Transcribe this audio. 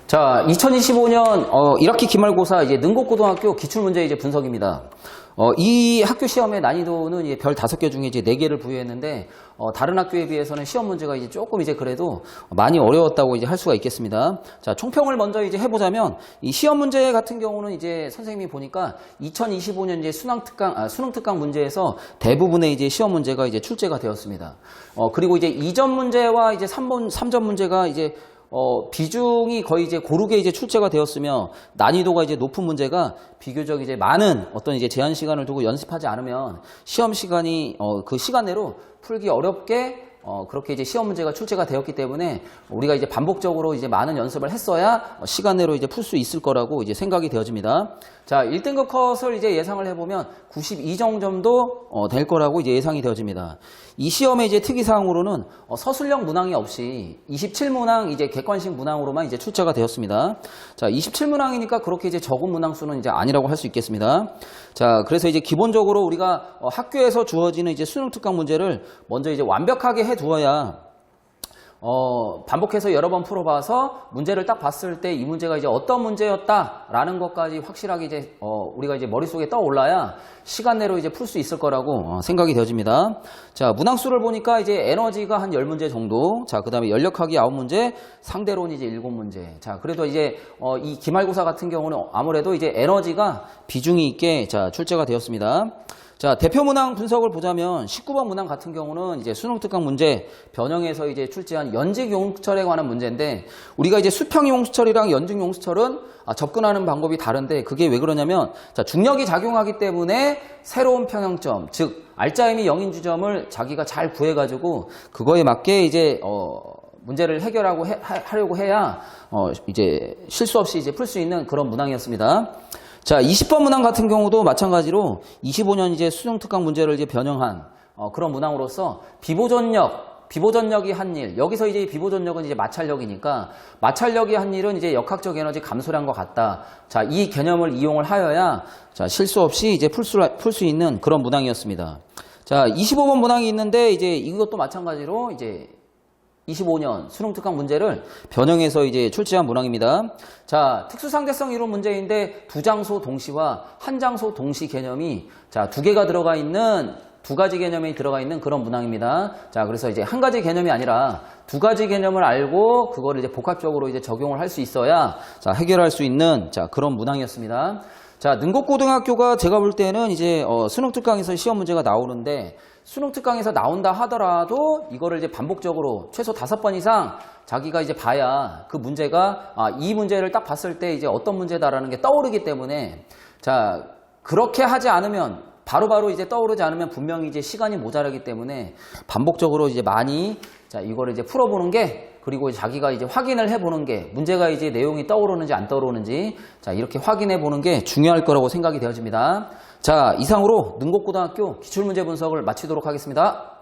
자, 2025년 1학기 기말고사 이제 능곡고등학교 기출문제 이제 분석입니다. 이 학교 시험의 난이도는 이제 별 5개 중에 이제 4개를 부여했는데 다른 학교에 비해서는 시험 문제가 이제 조금 이제 그래도 많이 어려웠다고 이제 할 수가 있겠습니다. 자, 총평을 먼저 이제 해보자면 이 시험 문제 같은 경우는 이제 선생님이 보니까 2025년 이제 수능 특강 문제에서 대부분의 이제 시험 문제가 이제 출제가 되었습니다. 그리고 이제 2점 문제와 이제 3점 문제가 이제 비중이 거의 이제 고르게 이제 출제가 되었으며 난이도가 이제 높은 문제가 비교적 이제 많은 어떤 이제 제한 시간을 두고 연습하지 않으면 시험 시간이 그 시간 내로 풀기 어렵게 그렇게 이제 시험 문제가 출제가 되었기 때문에 우리가 이제 반복적으로 이제 많은 연습을 했어야 시간 내로 이제 풀 수 있을 거라고 이제 생각이 되어집니다. 자, 1등급 컷을 이제 예상을 해보면 92점 정도 될 거라고 이제 예상이 되어집니다. 이 시험의 이제 특이사항으로는 서술형 문항이 없이 27문항 이제 객관식 문항으로만 이제 출제가 되었습니다. 자, 27문항이니까 그렇게 이제 적은 문항 수는 이제 아니라고 할 수 있겠습니다. 자, 그래서 이제 기본적으로 우리가 학교에서 주어지는 이제 수능 특강 문제를 먼저 이제 완벽하게 해 두어야 반복해서 여러 번 풀어봐서 문제를 딱 봤을 때 이 문제가 이제 어떤 문제였다라는 것까지 확실하게 이제 우리가 이제 머릿속에 떠올라야 시간 내로 이제 풀 수 있을 거라고 생각이 되어집니다. 자, 문항수를 보니까 이제 에너지가 한 10문제 정도, 자, 그 다음에 연력하기 9문제, 상대론 이제 7문제. 자, 그래도 이제 이 기말고사 같은 경우는 아무래도 이제 에너지가 비중이 있게 자, 출제가 되었습니다. 자, 대표 문항 분석을 보자면 19번 문항 같은 경우는 이제 수능 특강 문제 변형해서 이제 출제한 연직 용수철에 관한 문제인데 우리가 이제 수평 용수철이랑 연직 용수철은 접근하는 방법이 다른데 그게 왜 그러냐면 자, 중력이 작용하기 때문에 새로운 평형점, 즉 알짜임이 0인 주점을 자기가 잘 구해가지고 그거에 맞게 이제 문제를 하려고 해야 이제 실수 없이 이제 풀 수 있는 그런 문항이었습니다. 자, 20번 문항 같은 경우도 마찬가지로 25년 이제 수능 특강 문제를 이제 변형한 그런 문항으로서 비보전력이 한 일. 여기서 이제 비보전력은 이제 마찰력이니까 마찰력이 한 일은 이제 역학적 에너지 감소량과 같다. 자, 이 개념을 이용을 하여야 자, 실수 없이 이제 풀 수 있는 그런 문항이었습니다. 자, 25번 문항이 있는데 이제 이것도 마찬가지로 이제 25년 수능 특강 문제를 변형해서 이제 출제한 문항입니다. 자, 특수상대성 이론 문제인데 두 장소 동시와 한 장소 동시 개념이 자, 두 가지 개념이 들어가 있는 그런 문항입니다. 자, 그래서 이제 한 가지 개념이 아니라 두 가지 개념을 알고 그거를 이제 복합적으로 이제 적용을 할 수 있어야 자, 해결할 수 있는 자, 그런 문항이었습니다. 자, 능곡고등학교가 제가 볼 때는 이제 수능 특강에서 시험 문제가 나오는데 수능 특강에서 나온다 하더라도 이거를 이제 반복적으로 최소 5번 이상 자기가 이제 봐야 그 문제가 이 문제를 딱 봤을 때 이제 어떤 문제다라는 게 떠오르기 때문에 자, 그렇게 하지 않으면 바로바로 이제 떠오르지 않으면 분명히 이제 시간이 모자라기 때문에 반복적으로 이제 많이 자, 이거를 이제 풀어보는 게 그리고 자기가 이제 확인을 해보는 게 문제가 이제 내용이 떠오르는지 안 떠오르는지 자, 이렇게 확인해 보는 게 중요할 거라고 생각이 되어집니다. 자, 이상으로 능곡고등학교 기출문제 분석을 마치도록 하겠습니다.